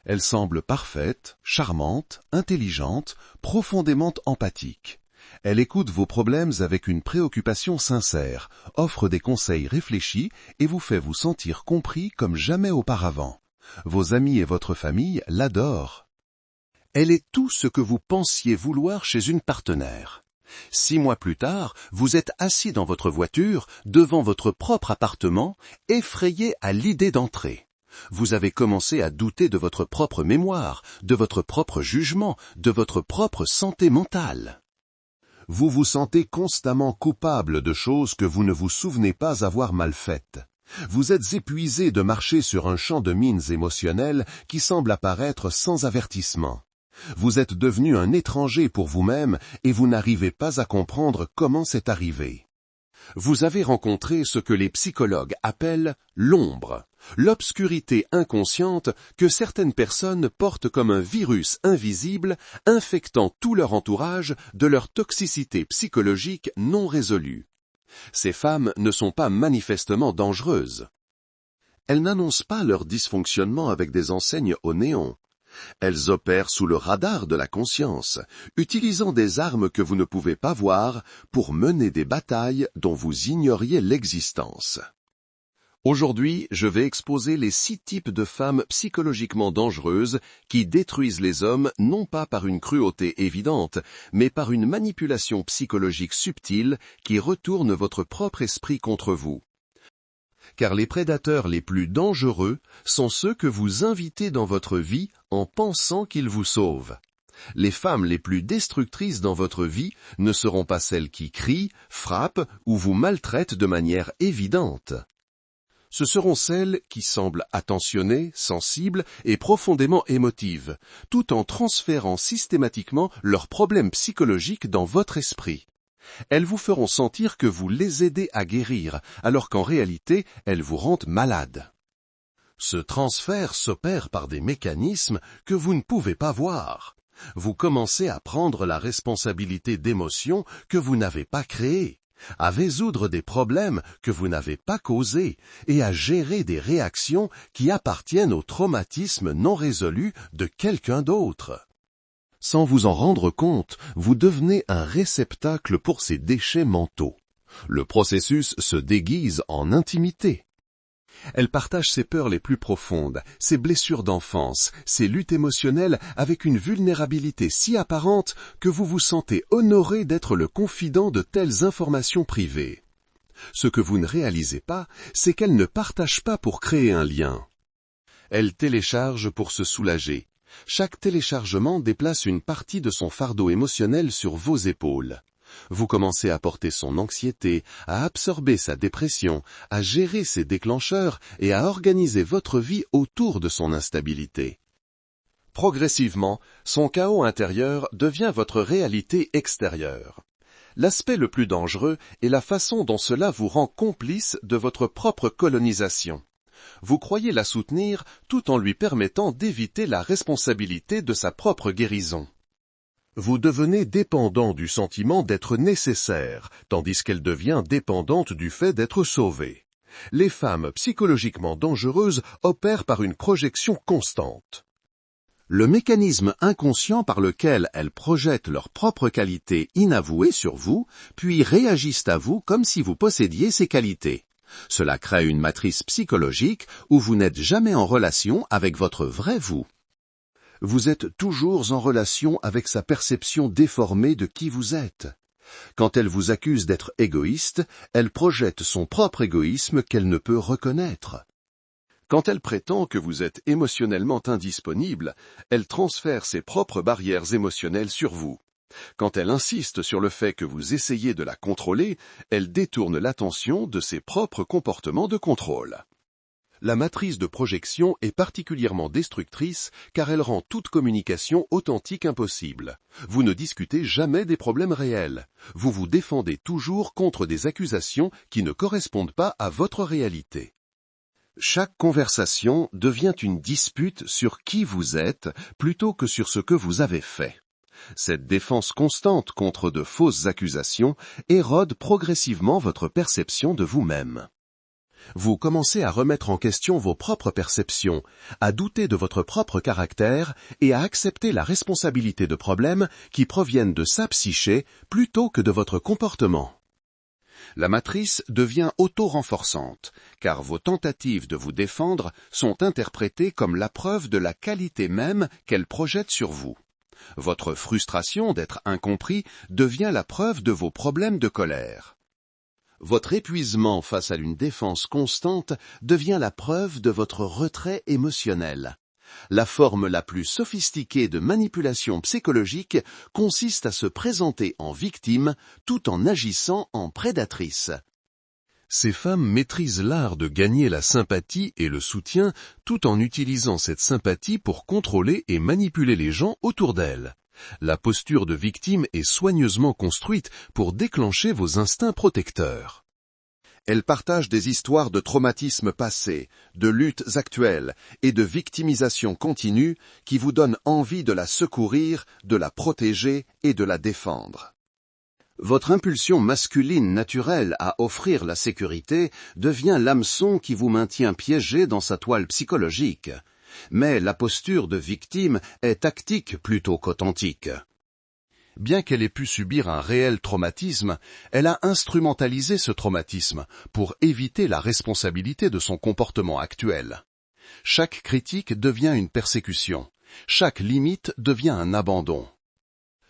Elle semble parfaite, charmante, intelligente, profondément empathique. Elle écoute vos problèmes avec une préoccupation sincère, offre des conseils réfléchis et vous fait vous sentir compris comme jamais auparavant. Vos amis et votre famille l'adorent. Elle est tout ce que vous pensiez vouloir chez une partenaire. 6 mois plus tard, vous êtes assis dans votre voiture, devant votre propre appartement, effrayé à l'idée d'entrer. Vous avez commencé à douter de votre propre mémoire, de votre propre jugement, de votre propre santé mentale. Vous vous sentez constamment coupable de choses que vous ne vous souvenez pas avoir mal faites. Vous êtes épuisé de marcher sur un champ de mines émotionnelles qui semble apparaître sans avertissement. Vous êtes devenu un étranger pour vous-même et vous n'arrivez pas à comprendre comment c'est arrivé. Vous avez rencontré ce que les psychologues appellent l'ombre, l'obscurité inconsciente que certaines personnes portent comme un virus invisible, infectant tout leur entourage de leur toxicité psychologique non résolue. Ces femmes ne sont pas manifestement dangereuses. Elles n'annoncent pas leur dysfonctionnement avec des enseignes au néon. Elles opèrent sous le radar de la conscience, utilisant des armes que vous ne pouvez pas voir pour mener des batailles dont vous ignoriez l'existence. Aujourd'hui, je vais exposer les 6 types de femmes psychologiquement dangereuses qui détruisent les hommes non pas par une cruauté évidente, mais par une manipulation psychologique subtile qui retourne votre propre esprit contre vous. Car les prédateurs les plus dangereux sont ceux que vous invitez dans votre vie en pensant qu'ils vous sauvent. Les femmes les plus destructrices dans votre vie ne seront pas celles qui crient, frappent ou vous maltraitent de manière évidente. Ce seront celles qui semblent attentionnées, sensibles et profondément émotives, tout en transférant systématiquement leurs problèmes psychologiques dans votre esprit. Elles vous feront sentir que vous les aidez à guérir, alors qu'en réalité, elles vous rendent malade. Ce transfert s'opère par des mécanismes que vous ne pouvez pas voir. Vous commencez à prendre la responsabilité d'émotions que vous n'avez pas créées, à résoudre des problèmes que vous n'avez pas causés et à gérer des réactions qui appartiennent au traumatisme non résolu de quelqu'un d'autre. Sans vous en rendre compte, vous devenez un réceptacle pour ces déchets mentaux. Le processus se déguise en intimité. Elle partage ses peurs les plus profondes, ses blessures d'enfance, ses luttes émotionnelles avec une vulnérabilité si apparente que vous vous sentez honoré d'être le confident de telles informations privées. Ce que vous ne réalisez pas, c'est qu'elle ne partage pas pour créer un lien. Elle télécharge pour se soulager. Chaque téléchargement déplace une partie de son fardeau émotionnel sur vos épaules. Vous commencez à porter son anxiété, à absorber sa dépression, à gérer ses déclencheurs et à organiser votre vie autour de son instabilité. Progressivement, son chaos intérieur devient votre réalité extérieure. L'aspect le plus dangereux est la façon dont cela vous rend complice de votre propre colonisation. Vous croyez la soutenir tout en lui permettant d'éviter la responsabilité de sa propre guérison. Vous devenez dépendant du sentiment d'être nécessaire, tandis qu'elle devient dépendante du fait d'être sauvée. Les femmes psychologiquement dangereuses opèrent par une projection constante. Le mécanisme inconscient par lequel elles projettent leurs propres qualités inavouées sur vous, puis réagissent à vous comme si vous possédiez ces qualités. Cela crée une matrice psychologique où vous n'êtes jamais en relation avec votre vrai vous. Vous êtes toujours en relation avec sa perception déformée de qui vous êtes. Quand elle vous accuse d'être égoïste, elle projette son propre égoïsme qu'elle ne peut reconnaître. Quand elle prétend que vous êtes émotionnellement indisponible, elle transfère ses propres barrières émotionnelles sur vous. Quand elle insiste sur le fait que vous essayez de la contrôler, elle détourne l'attention de ses propres comportements de contrôle. La matrice de projection est particulièrement destructrice car elle rend toute communication authentique impossible. Vous ne discutez jamais des problèmes réels. Vous vous défendez toujours contre des accusations qui ne correspondent pas à votre réalité. Chaque conversation devient une dispute sur qui vous êtes plutôt que sur ce que vous avez fait. Cette défense constante contre de fausses accusations érode progressivement votre perception de vous-même. Vous commencez à remettre en question vos propres perceptions, à douter de votre propre caractère et à accepter la responsabilité de problèmes qui proviennent de sa psyché plutôt que de votre comportement. La matrice devient auto-renforçante, car vos tentatives de vous défendre sont interprétées comme la preuve de la qualité même qu'elle projette sur vous. Votre frustration d'être incompris devient la preuve de vos problèmes de colère. Votre épuisement face à une défense constante devient la preuve de votre retrait émotionnel. La forme la plus sophistiquée de manipulation psychologique consiste à se présenter en victime tout en agissant en prédatrice. Ces femmes maîtrisent l'art de gagner la sympathie et le soutien tout en utilisant cette sympathie pour contrôler et manipuler les gens autour d'elles. La posture de victime est soigneusement construite pour déclencher vos instincts protecteurs. Elles partagent des histoires de traumatismes passés, de luttes actuelles et de victimisation continue qui vous donnent envie de la secourir, de la protéger et de la défendre. Votre impulsion masculine naturelle à offrir la sécurité devient l'hameçon qui vous maintient piégé dans sa toile psychologique. Mais la posture de victime est tactique plutôt qu'authentique. Bien qu'elle ait pu subir un réel traumatisme, elle a instrumentalisé ce traumatisme pour éviter la responsabilité de son comportement actuel. Chaque critique devient une persécution, chaque limite devient un abandon.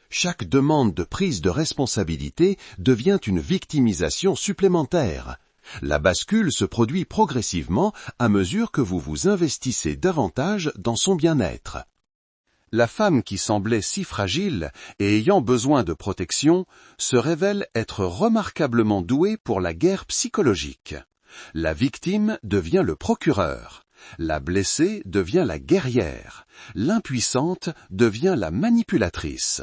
Chaque demande de prise de responsabilité devient une victimisation supplémentaire. La bascule se produit progressivement à mesure que vous vous investissez davantage dans son bien-être. La femme qui semblait si fragile et ayant besoin de protection se révèle être remarquablement douée pour la guerre psychologique. La victime devient le procureur. La blessée devient la guerrière. L'impuissante devient la manipulatrice.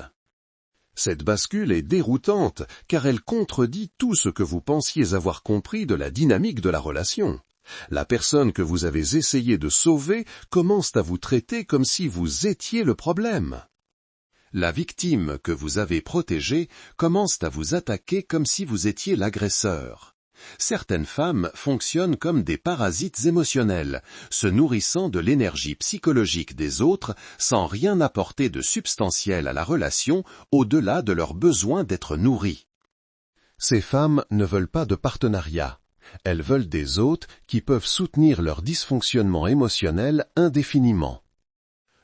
Cette bascule est déroutante car elle contredit tout ce que vous pensiez avoir compris de la dynamique de la relation. La personne que vous avez essayé de sauver commence à vous traiter comme si vous étiez le problème. La victime que vous avez protégée commence à vous attaquer comme si vous étiez l'agresseur. Certaines femmes fonctionnent comme des parasites émotionnels, se nourrissant de l'énergie psychologique des autres sans rien apporter de substantiel à la relation au-delà de leur besoin d'être nourries. Ces femmes ne veulent pas de partenariat. Elles veulent des hôtes qui peuvent soutenir leur dysfonctionnement émotionnel indéfiniment.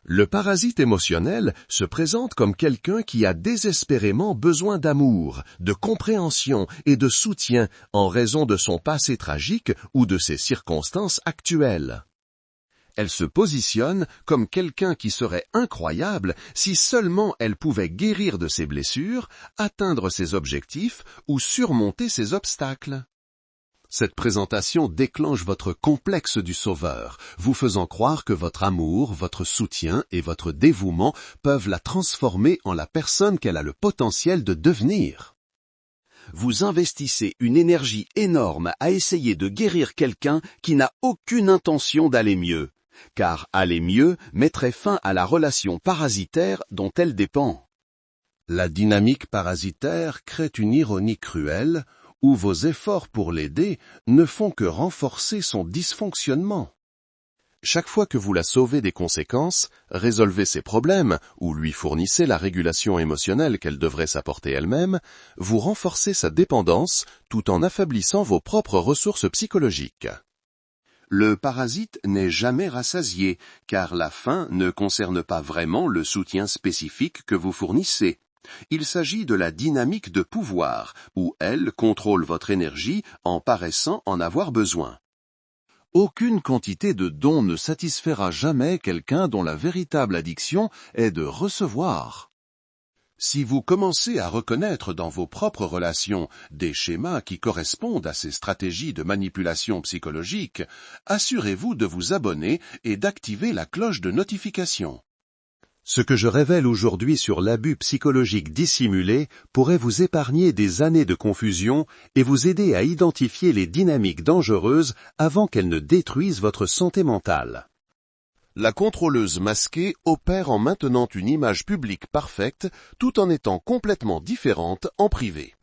Le parasite émotionnel se présente comme quelqu'un qui a désespérément besoin d'amour, de compréhension et de soutien en raison de son passé tragique ou de ses circonstances actuelles. Elle se positionne comme quelqu'un qui serait incroyable si seulement elle pouvait guérir de ses blessures, atteindre ses objectifs ou surmonter ses obstacles. Cette présentation déclenche votre complexe du sauveur, vous faisant croire que votre amour, votre soutien et votre dévouement peuvent la transformer en la personne qu'elle a le potentiel de devenir. Vous investissez une énergie énorme à essayer de guérir quelqu'un qui n'a aucune intention d'aller mieux, car aller mieux mettrait fin à la relation parasitaire dont elle dépend. La dynamique parasitaire crée une ironie cruelle, où vos efforts pour l'aider ne font que renforcer son dysfonctionnement. Chaque fois que vous la sauvez des conséquences, résolvez ses problèmes ou lui fournissez la régulation émotionnelle qu'elle devrait s'apporter elle-même, vous renforcez sa dépendance tout en affaiblissant vos propres ressources psychologiques. Le parasite n'est jamais rassasié, car la faim ne concerne pas vraiment le soutien spécifique que vous fournissez. Il s'agit de la dynamique de pouvoir, où elle contrôle votre énergie en paraissant en avoir besoin. Aucune quantité de dons ne satisfera jamais quelqu'un dont la véritable addiction est de recevoir. Si vous commencez à reconnaître dans vos propres relations des schémas qui correspondent à ces stratégies de manipulation psychologique, assurez-vous de vous abonner et d'activer la cloche de notification. Ce que je révèle aujourd'hui sur l'abus psychologique dissimulé pourrait vous épargner des années de confusion et vous aider à identifier les dynamiques dangereuses avant qu'elles ne détruisent votre santé mentale. La contrôleuse masquée opère en maintenant une image publique parfaite tout en étant complètement différente en privé.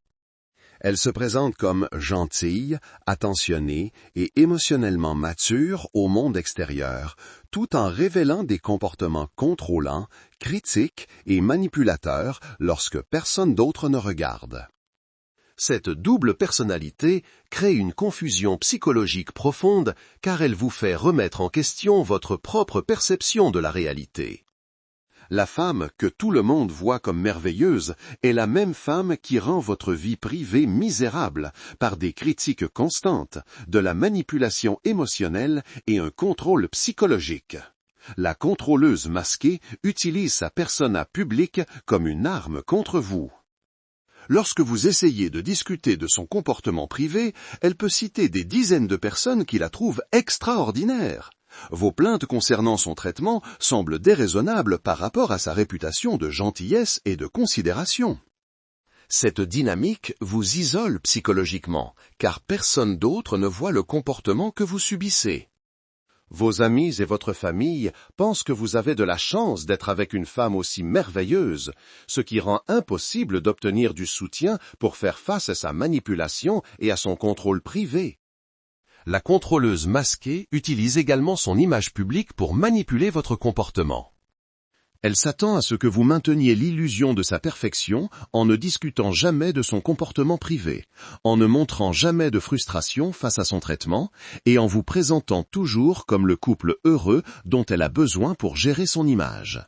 Elle se présente comme gentille, attentionnée et émotionnellement mature au monde extérieur, tout en révélant des comportements contrôlants, critiques et manipulateurs lorsque personne d'autre ne regarde. Cette double personnalité crée une confusion psychologique profonde car elle vous fait remettre en question votre propre perception de la réalité. La femme que tout le monde voit comme merveilleuse est la même femme qui rend votre vie privée misérable par des critiques constantes, de la manipulation émotionnelle et un contrôle psychologique. La contrôleuse masquée utilise sa persona publique comme une arme contre vous. Lorsque vous essayez de discuter de son comportement privé, elle peut citer des dizaines de personnes qui la trouvent extraordinaire. Vos plaintes concernant son traitement semblent déraisonnables par rapport à sa réputation de gentillesse et de considération. Cette dynamique vous isole psychologiquement, car personne d'autre ne voit le comportement que vous subissez. Vos amis et votre famille pensent que vous avez de la chance d'être avec une femme aussi merveilleuse, ce qui rend impossible d'obtenir du soutien pour faire face à sa manipulation et à son contrôle privé. La contrôleuse masquée utilise également son image publique pour manipuler votre comportement. Elle s'attend à ce que vous mainteniez l'illusion de sa perfection en ne discutant jamais de son comportement privé, en ne montrant jamais de frustration face à son traitement et en vous présentant toujours comme le couple heureux dont elle a besoin pour gérer son image.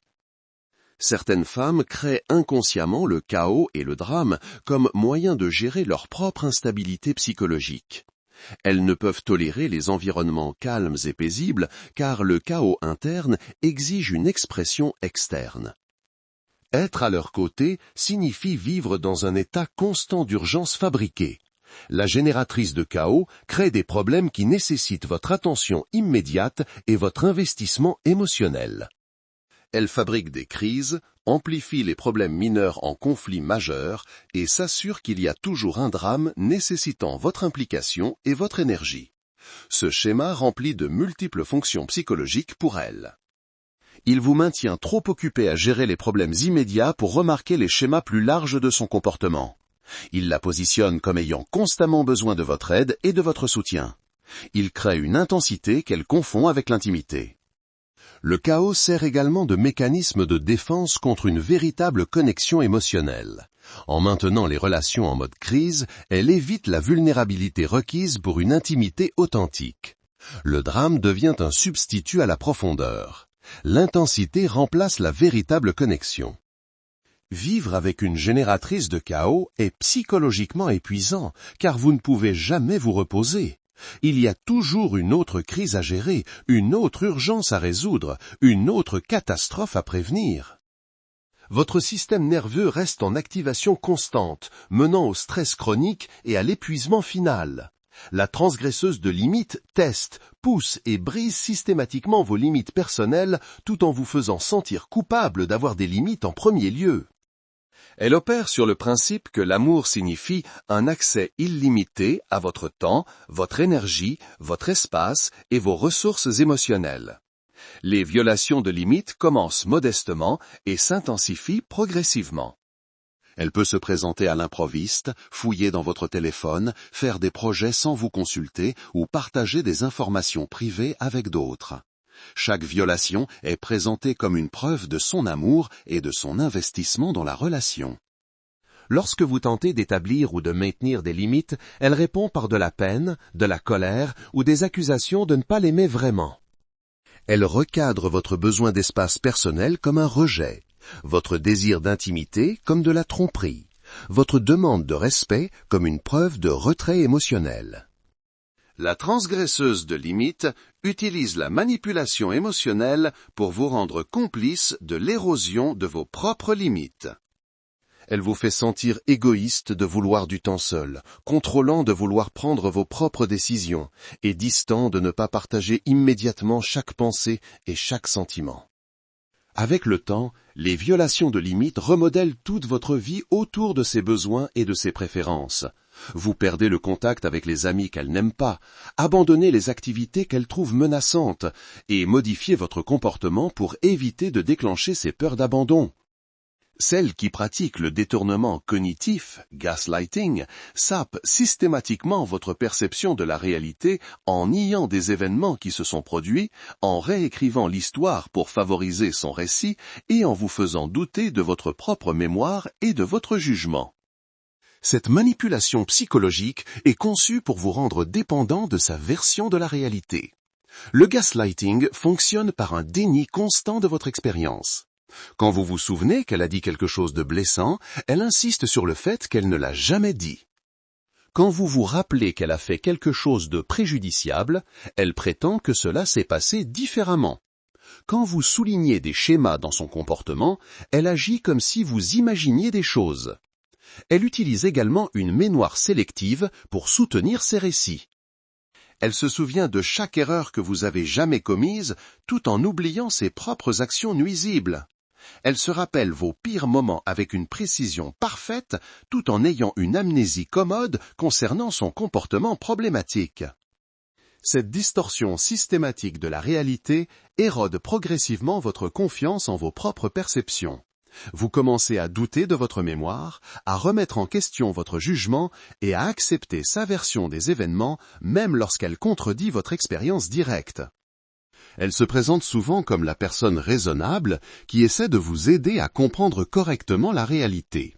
Certaines femmes créent inconsciemment le chaos et le drame comme moyen de gérer leur propre instabilité psychologique. Elles ne peuvent tolérer les environnements calmes et paisibles car le chaos interne exige une expression externe. Être à leur côté signifie vivre dans un état constant d'urgence fabriquée. La génératrice de chaos crée des problèmes qui nécessitent votre attention immédiate et votre investissement émotionnel. Elle fabrique des crises, amplifie les problèmes mineurs en conflits majeurs et s'assure qu'il y a toujours un drame nécessitant votre implication et votre énergie. Ce schéma remplit de multiples fonctions psychologiques pour elle. Il vous maintient trop occupé à gérer les problèmes immédiats pour remarquer les schémas plus larges de son comportement. Il la positionne comme ayant constamment besoin de votre aide et de votre soutien. Il crée une intensité qu'elle confond avec l'intimité. Le chaos sert également de mécanisme de défense contre une véritable connexion émotionnelle. En maintenant les relations en mode crise, elle évite la vulnérabilité requise pour une intimité authentique. Le drame devient un substitut à la profondeur. L'intensité remplace la véritable connexion. Vivre avec une génératrice de chaos est psychologiquement épuisant, car vous ne pouvez jamais vous reposer. Il y a toujours une autre crise à gérer, une autre urgence à résoudre, une autre catastrophe à prévenir. Votre système nerveux reste en activation constante, menant au stress chronique et à l'épuisement final. La transgresseuse de limites teste, pousse et brise systématiquement vos limites personnelles tout en vous faisant sentir coupable d'avoir des limites en premier lieu. Elle opère sur le principe que l'amour signifie un accès illimité à votre temps, votre énergie, votre espace et vos ressources émotionnelles. Les violations de limites commencent modestement et s'intensifient progressivement. Elle peut se présenter à l'improviste, fouiller dans votre téléphone, faire des projets sans vous consulter ou partager des informations privées avec d'autres. Chaque violation est présentée comme une preuve de son amour et de son investissement dans la relation. Lorsque vous tentez d'établir ou de maintenir des limites, elle répond par de la peine, de la colère ou des accusations de ne pas l'aimer vraiment. Elle recadre votre besoin d'espace personnel comme un rejet, votre désir d'intimité comme de la tromperie, votre demande de respect comme une preuve de retrait émotionnel. La transgresseuse de limites utilise la manipulation émotionnelle pour vous rendre complice de l'érosion de vos propres limites. Elle vous fait sentir égoïste de vouloir du temps seul, contrôlant de vouloir prendre vos propres décisions et distant de ne pas partager immédiatement chaque pensée et chaque sentiment. Avec le temps, les violations de limites remodèlent toute votre vie autour de ses besoins et de ses préférences. Vous perdez le contact avec les amis qu'elle n'aime pas, abandonnez les activités qu'elle trouve menaçantes et modifiez votre comportement pour éviter de déclencher ses peurs d'abandon. Celles qui pratiquent le détournement cognitif, gaslighting, sapent systématiquement votre perception de la réalité en niant des événements qui se sont produits, en réécrivant l'histoire pour favoriser son récit et en vous faisant douter de votre propre mémoire et de votre jugement. Cette manipulation psychologique est conçue pour vous rendre dépendant de sa version de la réalité. Le gaslighting fonctionne par un déni constant de votre expérience. Quand vous vous souvenez qu'elle a dit quelque chose de blessant, elle insiste sur le fait qu'elle ne l'a jamais dit. Quand vous vous rappelez qu'elle a fait quelque chose de préjudiciable, elle prétend que cela s'est passé différemment. Quand vous soulignez des schémas dans son comportement, elle agit comme si vous imaginiez des choses. Elle utilise également une mémoire sélective pour soutenir ses récits. Elle se souvient de chaque erreur que vous avez jamais commise, tout en oubliant ses propres actions nuisibles. Elle se rappelle vos pires moments avec une précision parfaite, tout en ayant une amnésie commode concernant son comportement problématique. Cette distorsion systématique de la réalité érode progressivement votre confiance en vos propres perceptions. Vous commencez à douter de votre mémoire, à remettre en question votre jugement et à accepter sa version des événements, même lorsqu'elle contredit votre expérience directe. Elle se présente souvent comme la personne raisonnable qui essaie de vous aider à comprendre correctement la réalité.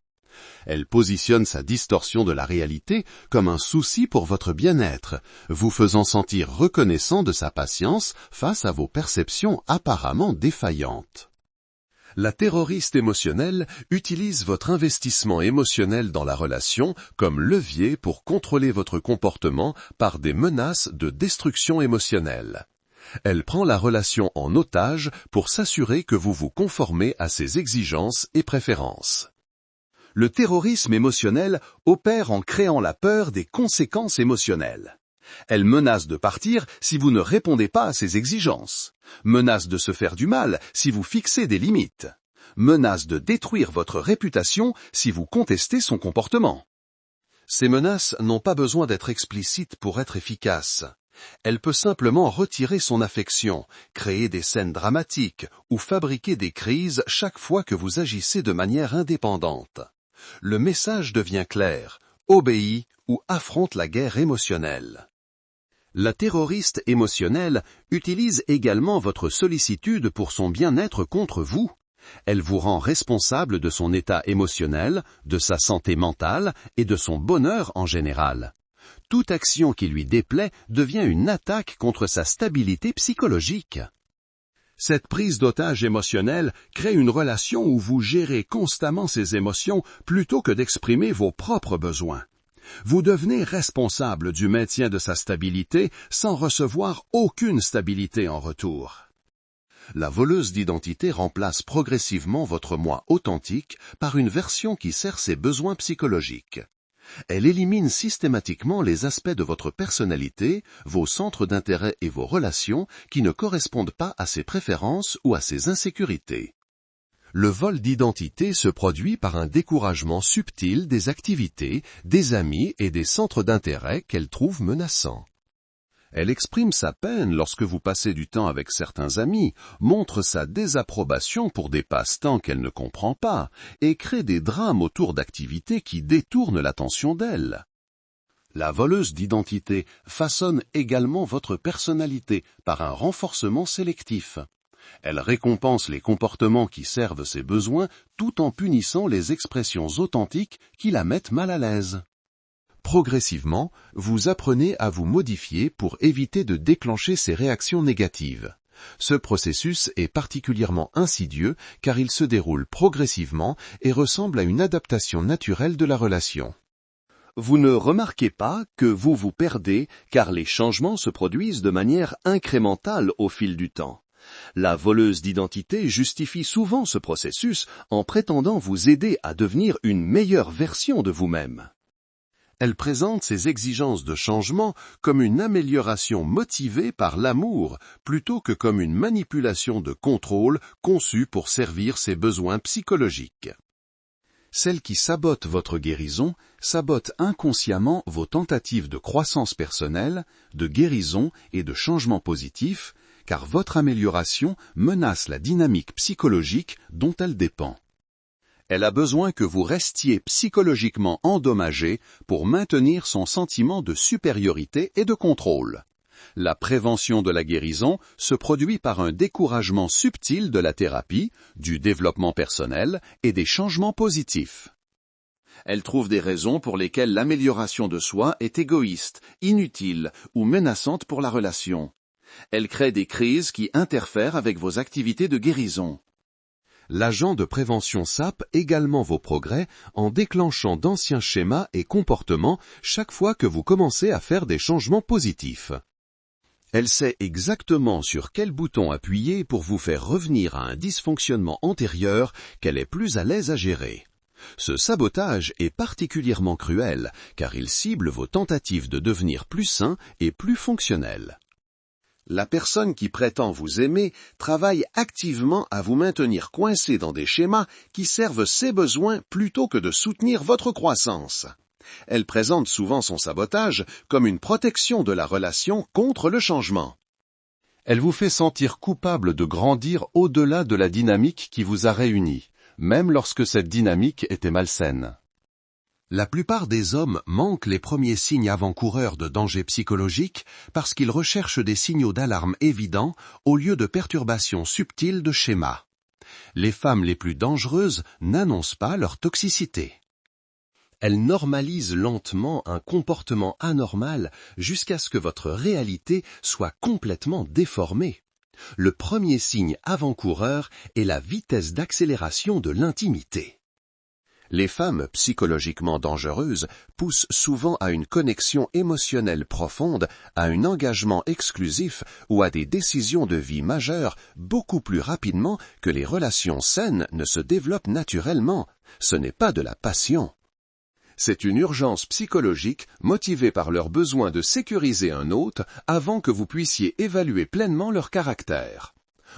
Elle positionne sa distorsion de la réalité comme un souci pour votre bien-être, vous faisant sentir reconnaissant de sa patience face à vos perceptions apparemment défaillantes. La terroriste émotionnelle utilise votre investissement émotionnel dans la relation comme levier pour contrôler votre comportement par des menaces de destruction émotionnelle. Elle prend la relation en otage pour s'assurer que vous vous conformez à ses exigences et préférences. Le terrorisme émotionnel opère en créant la peur des conséquences émotionnelles. Elle menace de partir si vous ne répondez pas à ses exigences, menace de se faire du mal si vous fixez des limites, menace de détruire votre réputation si vous contestez son comportement. Ces menaces n'ont pas besoin d'être explicites pour être efficaces. Elle peut simplement retirer son affection, créer des scènes dramatiques ou fabriquer des crises chaque fois que vous agissez de manière indépendante. Le message devient clair, obéis ou affronte la guerre émotionnelle. La terroriste émotionnelle utilise également votre sollicitude pour son bien-être contre vous. Elle vous rend responsable de son état émotionnel, de sa santé mentale et de son bonheur en général. Toute action qui lui déplaît devient une attaque contre sa stabilité psychologique. Cette prise d'otage émotionnelle crée une relation où vous gérez constamment ses émotions plutôt que d'exprimer vos propres besoins. Vous devenez responsable du maintien de sa stabilité sans recevoir aucune stabilité en retour. La voleuse d'identité remplace progressivement votre moi authentique par une version qui sert ses besoins psychologiques. Elle élimine systématiquement les aspects de votre personnalité, vos centres d'intérêt et vos relations qui ne correspondent pas à ses préférences ou à ses insécurités. Le vol d'identité se produit par un découragement subtil des activités, des amis et des centres d'intérêt qu'elle trouve menaçants. Elle exprime sa peine lorsque vous passez du temps avec certains amis, montre sa désapprobation pour des passe-temps qu'elle ne comprend pas, et crée des drames autour d'activités qui détournent l'attention d'elle. La voleuse d'identité façonne également votre personnalité par un renforcement sélectif. Elle récompense les comportements qui servent ses besoins tout en punissant les expressions authentiques qui la mettent mal à l'aise. Progressivement, vous apprenez à vous modifier pour éviter de déclencher ces réactions négatives. Ce processus est particulièrement insidieux car il se déroule progressivement et ressemble à une adaptation naturelle de la relation. Vous ne remarquez pas que vous vous perdez car les changements se produisent de manière incrémentale au fil du temps. La voleuse d'identité justifie souvent ce processus en prétendant vous aider à devenir une meilleure version de vous-même. Elle présente ses exigences de changement comme une amélioration motivée par l'amour plutôt que comme une manipulation de contrôle conçue pour servir ses besoins psychologiques. Celle qui sabote votre guérison sabote inconsciemment vos tentatives de croissance personnelle, de guérison et de changement positif, car votre amélioration menace la dynamique psychologique dont elle dépend. Elle a besoin que vous restiez psychologiquement endommagé pour maintenir son sentiment de supériorité et de contrôle. La prévention de la guérison se produit par un découragement subtil de la thérapie, du développement personnel et des changements positifs. Elle trouve des raisons pour lesquelles l'amélioration de soi est égoïste, inutile ou menaçante pour la relation. Elle crée des crises qui interfèrent avec vos activités de guérison. L'agent de prévention sape également vos progrès en déclenchant d'anciens schémas et comportements chaque fois que vous commencez à faire des changements positifs. Elle sait exactement sur quel bouton appuyer pour vous faire revenir à un dysfonctionnement antérieur qu'elle est plus à l'aise à gérer. Ce sabotage est particulièrement cruel car il cible vos tentatives de devenir plus sain et plus fonctionnel. La personne qui prétend vous aimer travaille activement à vous maintenir coincé dans des schémas qui servent ses besoins plutôt que de soutenir votre croissance. Elle présente souvent son sabotage comme une protection de la relation contre le changement. Elle vous fait sentir coupable de grandir au-delà de la dynamique qui vous a réunis, même lorsque cette dynamique était malsaine. La plupart des hommes manquent les premiers signes avant-coureurs de danger psychologique parce qu'ils recherchent des signaux d'alarme évidents au lieu de perturbations subtiles de schémas. Les femmes les plus dangereuses n'annoncent pas leur toxicité. Elles normalisent lentement un comportement anormal jusqu'à ce que votre réalité soit complètement déformée. Le premier signe avant-coureur est la vitesse d'accélération de l'intimité. Les femmes psychologiquement dangereuses poussent souvent à une connexion émotionnelle profonde, à un engagement exclusif ou à des décisions de vie majeures beaucoup plus rapidement que les relations saines ne se développent naturellement. Ce n'est pas de la passion. C'est une urgence psychologique motivée par leur besoin de sécuriser un hôte avant que vous puissiez évaluer pleinement leur caractère.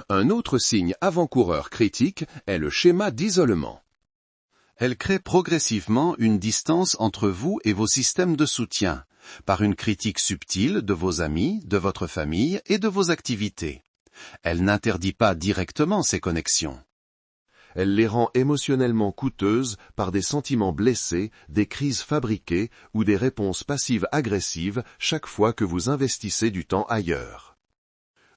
Un autre signe avant-coureur critique est le schéma d'isolement. Elle crée progressivement une distance entre vous et vos systèmes de soutien, par une critique subtile de vos amis, de votre famille et de vos activités. Elle n'interdit pas directement ces connexions. Elle les rend émotionnellement coûteuses par des sentiments blessés, des crises fabriquées ou des réponses passives agressives chaque fois que vous investissez du temps ailleurs.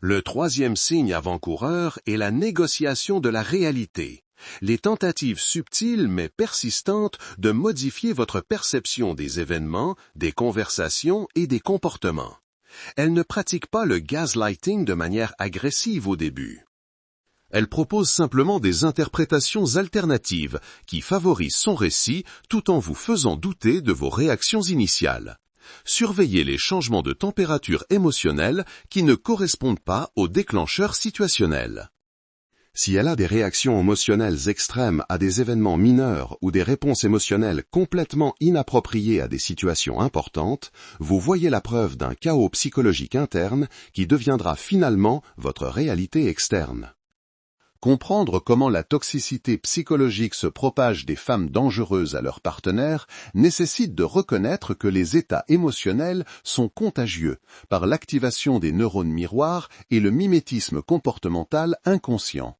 Le troisième signe avant-coureur est la négociation de la réalité. Les tentatives subtiles mais persistantes de modifier votre perception des événements, des conversations et des comportements. Elle ne pratique pas le gaslighting de manière agressive au début. Elle propose simplement des interprétations alternatives qui favorisent son récit tout en vous faisant douter de vos réactions initiales. Surveillez les changements de température émotionnelle qui ne correspondent pas aux déclencheurs situationnels. Si elle a des réactions émotionnelles extrêmes à des événements mineurs ou des réponses émotionnelles complètement inappropriées à des situations importantes, vous voyez la preuve d'un chaos psychologique interne qui deviendra finalement votre réalité externe. Comprendre comment la toxicité psychologique se propage des femmes dangereuses à leurs partenaires nécessite de reconnaître que les états émotionnels sont contagieux par l'activation des neurones miroirs et le mimétisme comportemental inconscient.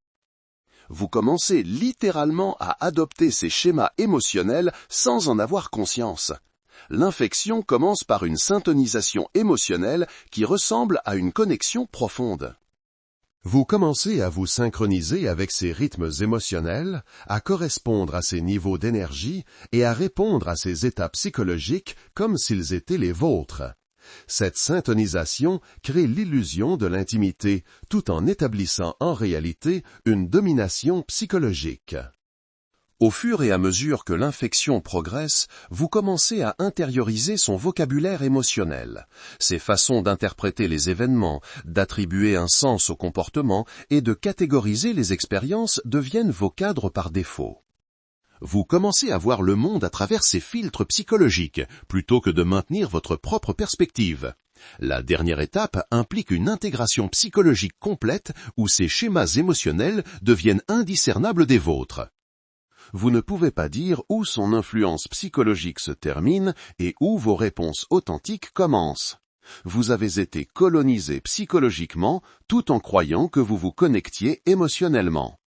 Vous commencez littéralement à adopter ces schémas émotionnels sans en avoir conscience. L'infection commence par une syntonisation émotionnelle qui ressemble à une connexion profonde. Vous commencez à vous synchroniser avec ces rythmes émotionnels, à correspondre à ces niveaux d'énergie et à répondre à ces états psychologiques comme s'ils étaient les vôtres. Cette syntonisation crée l'illusion de l'intimité, tout en établissant en réalité une domination psychologique. Au fur et à mesure que l'infection progresse, vous commencez à intérioriser son vocabulaire émotionnel, ses façons d'interpréter les événements, d'attribuer un sens au comportement et de catégoriser les expériences deviennent vos cadres par défaut. Vous commencez à voir le monde à travers ces filtres psychologiques, plutôt que de maintenir votre propre perspective. La dernière étape implique une intégration psychologique complète où ces schémas émotionnels deviennent indiscernables des vôtres. Vous ne pouvez pas dire où son influence psychologique se termine et où vos réponses authentiques commencent. Vous avez été colonisé psychologiquement tout en croyant que vous vous connectiez émotionnellement.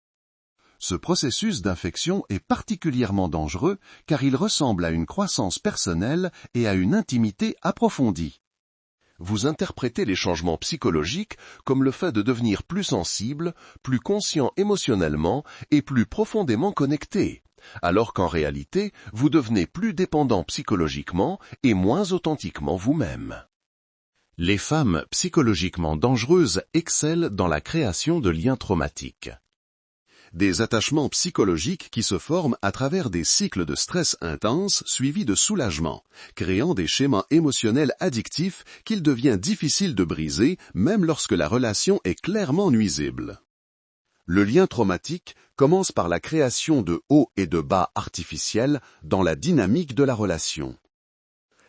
Ce processus d'infection est particulièrement dangereux car il ressemble à une croissance personnelle et à une intimité approfondie. Vous interprétez les changements psychologiques comme le fait de devenir plus sensible, plus conscient émotionnellement et plus profondément connecté, alors qu'en réalité, vous devenez plus dépendant psychologiquement et moins authentiquement vous-même. Les femmes psychologiquement dangereuses excellent dans la création de liens traumatiques. Des attachements psychologiques qui se forment à travers des cycles de stress intense suivis de soulagement, créant des schémas émotionnels addictifs qu'il devient difficile de briser même lorsque la relation est clairement nuisible. Le lien traumatique commence par la création de hauts et de bas artificiels dans la dynamique de la relation.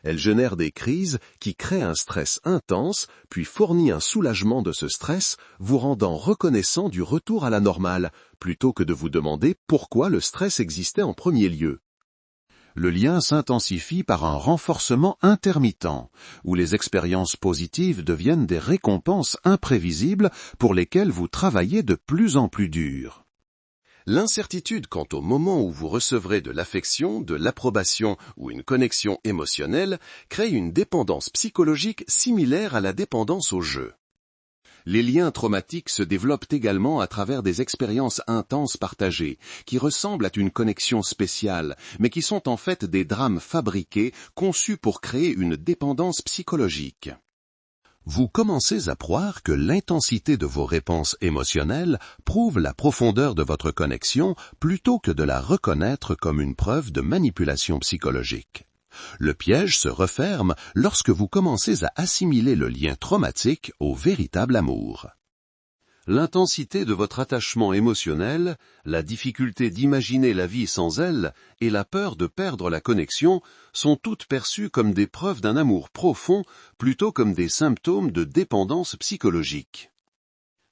Elle génère des crises qui créent un stress intense, puis fournit un soulagement de ce stress, vous rendant reconnaissant du retour à la normale, plutôt que de vous demander pourquoi le stress existait en premier lieu. Le lien s'intensifie par un renforcement intermittent, où les expériences positives deviennent des récompenses imprévisibles pour lesquelles vous travaillez de plus en plus dur. L'incertitude quant au moment où vous recevrez de l'affection, de l'approbation ou une connexion émotionnelle crée une dépendance psychologique similaire à la dépendance au jeu. Les liens traumatiques se développent également à travers des expériences intenses partagées, qui ressemblent à une connexion spéciale, mais qui sont en fait des drames fabriqués, conçus pour créer une dépendance psychologique. Vous commencez à croire que l'intensité de vos réponses émotionnelles prouve la profondeur de votre connexion plutôt que de la reconnaître comme une preuve de manipulation psychologique. Le piège se referme lorsque vous commencez à assimiler le lien traumatique au véritable amour. L'intensité de votre attachement émotionnel, la difficulté d'imaginer la vie sans elle et la peur de perdre la connexion sont toutes perçues comme des preuves d'un amour profond plutôt comme des symptômes de dépendance psychologique.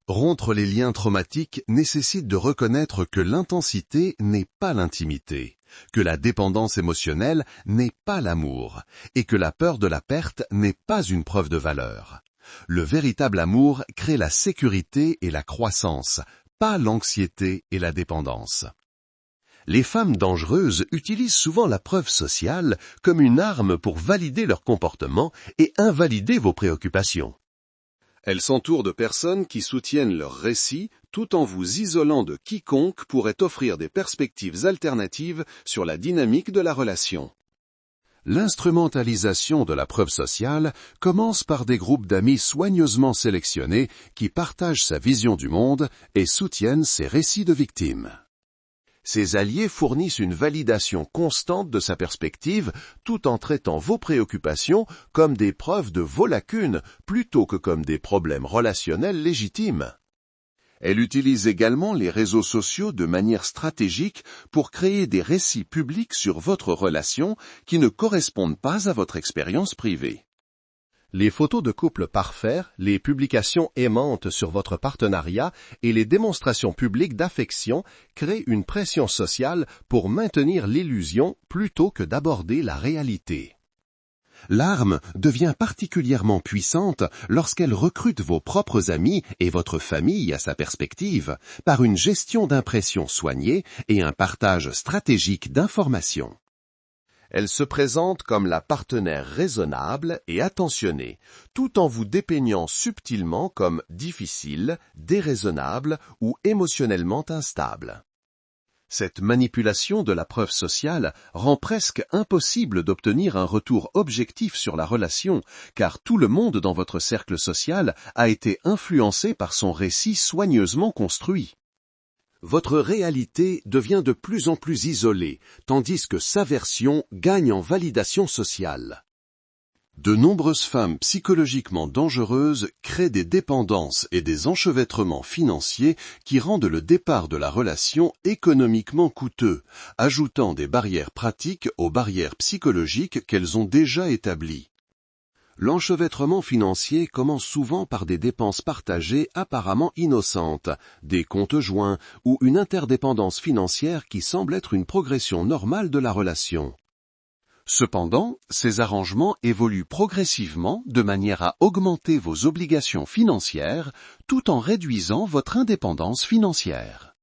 Rompre les liens traumatiques nécessite de reconnaître que l'intensité n'est pas l'intimité, que la dépendance émotionnelle n'est pas l'amour, et que la peur de la perte n'est pas une preuve de valeur. Le véritable amour crée la sécurité et la croissance, pas l'anxiété et la dépendance. Les femmes dangereuses utilisent souvent la preuve sociale comme une arme pour valider leur comportement et invalider vos préoccupations. Elles s'entourent de personnes qui soutiennent leurs récits tout en vous isolant de quiconque pourrait offrir des perspectives alternatives sur la dynamique de la relation. L'instrumentalisation de la preuve sociale commence par des groupes d'amis soigneusement sélectionnés qui partagent sa vision du monde et soutiennent ses récits de victimes. Ces alliés fournissent une validation constante de sa perspective tout en traitant vos préoccupations comme des preuves de vos lacunes plutôt que comme des problèmes relationnels légitimes. Elle utilise également les réseaux sociaux de manière stratégique pour créer des récits publics sur votre relation qui ne correspondent pas à votre expérience privée. Les photos de couple parfaits, les publications aimantes sur votre partenariat et les démonstrations publiques d'affection créent une pression sociale pour maintenir l'illusion plutôt que d'aborder la réalité. L'arme devient particulièrement puissante lorsqu'elle recrute vos propres amis et votre famille à sa perspective par une gestion d'impression soignée et un partage stratégique d'informations. Elle se présente comme la partenaire raisonnable et attentionnée, tout en vous dépeignant subtilement comme difficile, déraisonnable ou émotionnellement instable. Cette manipulation de la preuve sociale rend presque impossible d'obtenir un retour objectif sur la relation, car tout le monde dans votre cercle social a été influencé par son récit soigneusement construit. Votre réalité devient de plus en plus isolée, tandis que sa version gagne en validation sociale. De nombreuses femmes psychologiquement dangereuses créent des dépendances et des enchevêtrements financiers qui rendent le départ de la relation économiquement coûteux, ajoutant des barrières pratiques aux barrières psychologiques qu'elles ont déjà établies. L'enchevêtrement financier commence souvent par des dépenses partagées apparemment innocentes, des comptes joints ou une interdépendance financière qui semble être une progression normale de la relation. Cependant, ces arrangements évoluent progressivement de manière à augmenter vos obligations financières tout en réduisant votre indépendance financière.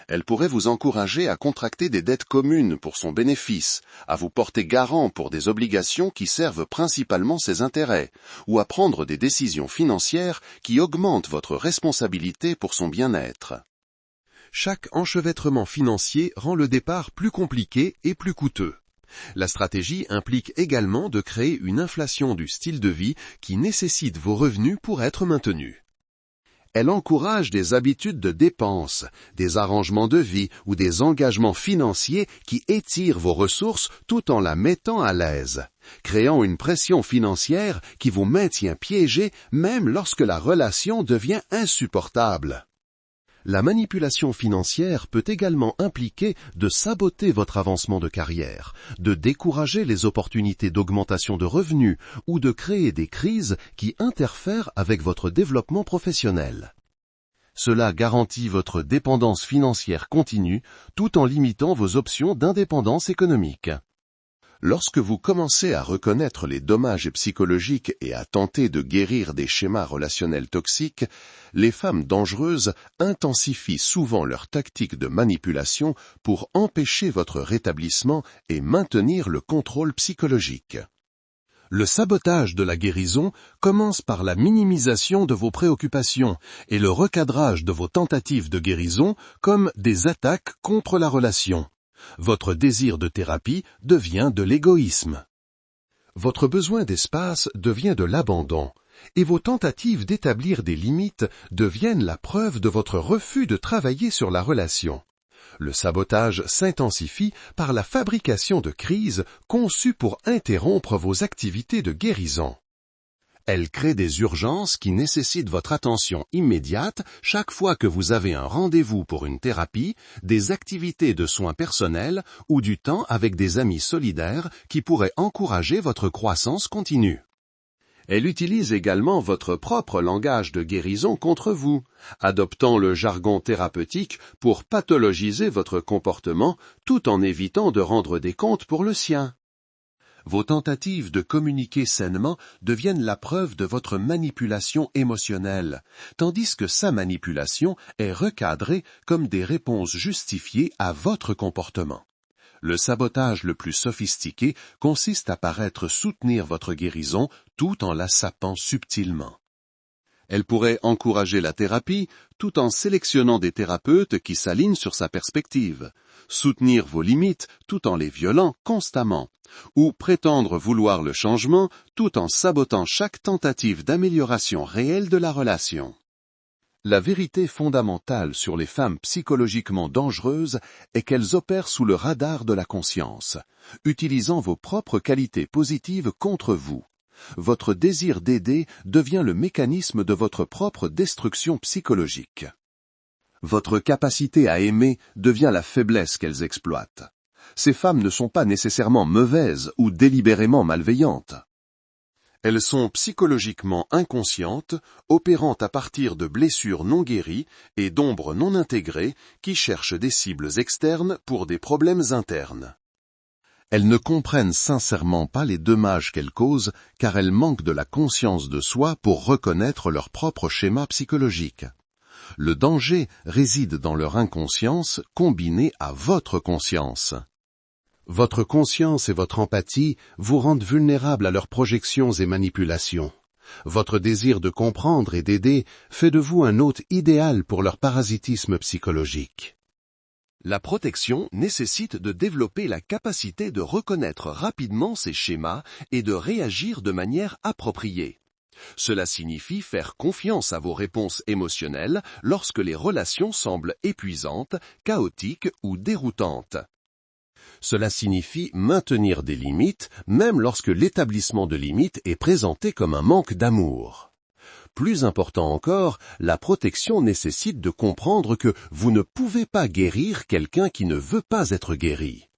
Elle pourrait vous encourager à contracter des dettes communes pour son bénéfice, à vous porter garant pour des obligations qui servent principalement ses intérêts, ou à prendre des décisions financières qui augmentent votre responsabilité pour son bien-être. Chaque enchevêtrement financier rend le départ plus compliqué et plus coûteux. La stratégie implique également de créer une inflation du style de vie qui nécessite vos revenus pour être maintenus. Elle encourage des habitudes de dépenses, des arrangements de vie ou des engagements financiers qui étirent vos ressources tout en la mettant à l'aise, créant une pression financière qui vous maintient piégé même lorsque la relation devient insupportable. La manipulation financière peut également impliquer de saboter votre avancement de carrière, de décourager les opportunités d'augmentation de revenus ou de créer des crises qui interfèrent avec votre développement professionnel. Cela garantit votre dépendance financière continue tout en limitant vos options d'indépendance économique. Lorsque vous commencez à reconnaître les dommages psychologiques et à tenter de guérir des schémas relationnels toxiques, les femmes dangereuses intensifient souvent leurs tactiques de manipulation pour empêcher votre rétablissement et maintenir le contrôle psychologique. Le sabotage de la guérison commence par la minimisation de vos préoccupations et le recadrage de vos tentatives de guérison comme des attaques contre la relation. Votre désir de thérapie devient de l'égoïsme. Votre besoin d'espace devient de l'abandon, et vos tentatives d'établir des limites deviennent la preuve de votre refus de travailler sur la relation. Le sabotage s'intensifie par la fabrication de crises conçues pour interrompre vos activités de guérison. Elle crée des urgences qui nécessitent votre attention immédiate chaque fois que vous avez un rendez-vous pour une thérapie, des activités de soins personnels ou du temps avec des amis solidaires qui pourraient encourager votre croissance continue. Elle utilise également votre propre langage de guérison contre vous, adoptant le jargon thérapeutique pour pathologiser votre comportement tout en évitant de rendre des comptes pour le sien. Vos tentatives de communiquer sainement deviennent la preuve de votre manipulation émotionnelle, tandis que sa manipulation est recadrée comme des réponses justifiées à votre comportement. Le sabotage le plus sophistiqué consiste à paraître soutenir votre guérison tout en la sapant subtilement. Elle pourrait encourager la thérapie tout en sélectionnant des thérapeutes qui s'alignent sur sa perspective, soutenir vos limites tout en les violant constamment, ou prétendre vouloir le changement tout en sabotant chaque tentative d'amélioration réelle de la relation. La vérité fondamentale sur les femmes psychologiquement dangereuses est qu'elles opèrent sous le radar de la conscience, utilisant vos propres qualités positives contre vous. Votre désir d'aider devient le mécanisme de votre propre destruction psychologique. Votre capacité à aimer devient la faiblesse qu'elles exploitent. Ces femmes ne sont pas nécessairement mauvaises ou délibérément malveillantes. Elles sont psychologiquement inconscientes, opérant à partir de blessures non guéries et d'ombres non intégrées qui cherchent des cibles externes pour des problèmes internes. Elles ne comprennent sincèrement pas les dommages qu'elles causent car elles manquent de la conscience de soi pour reconnaître leur propre schéma psychologique. Le danger réside dans leur inconscience combinée à votre conscience. Votre conscience et votre empathie vous rendent vulnérables à leurs projections et manipulations. Votre désir de comprendre et d'aider fait de vous un hôte idéal pour leur parasitisme psychologique. La protection nécessite de développer la capacité de reconnaître rapidement ces schémas et de réagir de manière appropriée. Cela signifie faire confiance à vos réponses émotionnelles lorsque les relations semblent épuisantes, chaotiques ou déroutantes. Cela signifie maintenir des limites, même lorsque l'établissement de limites est présenté comme un manque d'amour. Plus important encore, la protection nécessite de comprendre que vous ne pouvez pas guérir quelqu'un qui ne veut pas être guéri.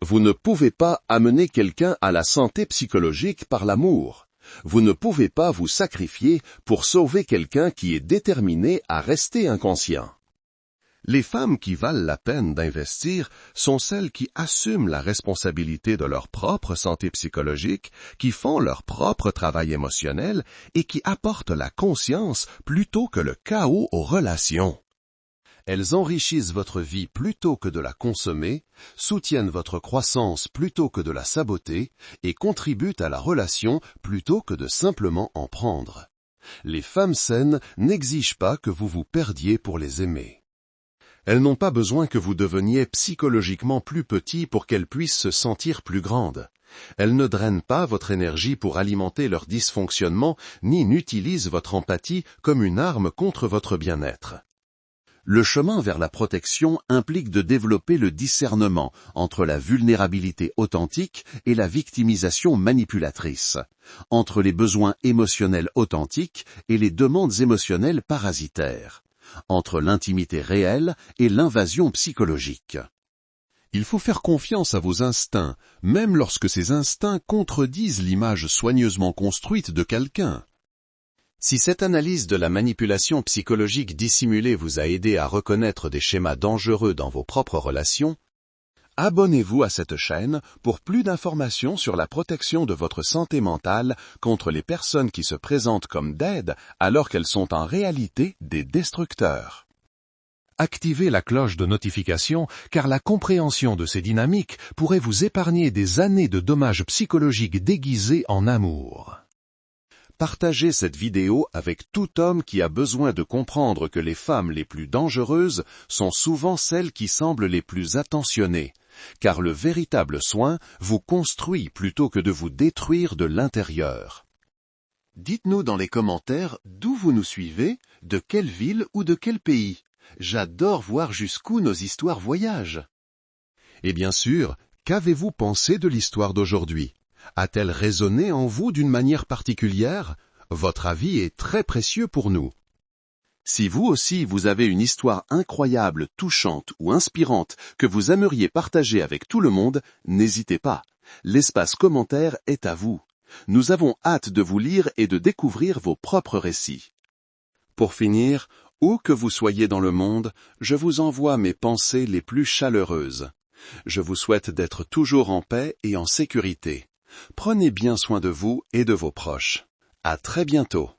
Vous ne pouvez pas amener quelqu'un à la santé psychologique par l'amour. Vous ne pouvez pas vous sacrifier pour sauver quelqu'un qui est déterminé à rester inconscient. Les femmes qui valent la peine d'investir sont celles qui assument la responsabilité de leur propre santé psychologique, qui font leur propre travail émotionnel et qui apportent la conscience plutôt que le chaos aux relations. Elles enrichissent votre vie plutôt que de la consommer, soutiennent votre croissance plutôt que de la saboter, et contribuent à la relation plutôt que de simplement en prendre. Les femmes saines n'exigent pas que vous vous perdiez pour les aimer. Elles n'ont pas besoin que vous deveniez psychologiquement plus petit pour qu'elles puissent se sentir plus grandes. Elles ne drainent pas votre énergie pour alimenter leur dysfonctionnement, ni n'utilisent votre empathie comme une arme contre votre bien-être. Le chemin vers la protection implique de développer le discernement entre la vulnérabilité authentique et la victimisation manipulatrice, entre les besoins émotionnels authentiques et les demandes émotionnelles parasitaires, entre l'intimité réelle et l'invasion psychologique. Il faut faire confiance à vos instincts, même lorsque ces instincts contredisent l'image soigneusement construite de quelqu'un. Si cette analyse de la manipulation psychologique dissimulée vous a aidé à reconnaître des schémas dangereux dans vos propres relations, abonnez-vous à cette chaîne pour plus d'informations sur la protection de votre santé mentale contre les personnes qui se présentent comme d'aide alors qu'elles sont en réalité des destructeurs. Activez la cloche de notification car la compréhension de ces dynamiques pourrait vous épargner des années de dommages psychologiques déguisés en amour. Partagez cette vidéo avec tout homme qui a besoin de comprendre que les femmes les plus dangereuses sont souvent celles qui semblent les plus attentionnées, car le véritable soin vous construit plutôt que de vous détruire de l'intérieur. Dites-nous dans les commentaires d'où vous nous suivez, de quelle ville ou de quel pays. J'adore voir jusqu'où nos histoires voyagent. Et bien sûr, qu'avez-vous pensé de l'histoire d'aujourd'hui ? A-t-elle résonné en vous d'une manière particulière ? Votre avis est très précieux pour nous. Si vous aussi vous avez une histoire incroyable, touchante ou inspirante que vous aimeriez partager avec tout le monde, n'hésitez pas. L'espace commentaire est à vous. Nous avons hâte de vous lire et de découvrir vos propres récits. Pour finir, où que vous soyez dans le monde, je vous envoie mes pensées les plus chaleureuses. Je vous souhaite d'être toujours en paix et en sécurité. Prenez bien soin de vous et de vos proches. À très bientôt.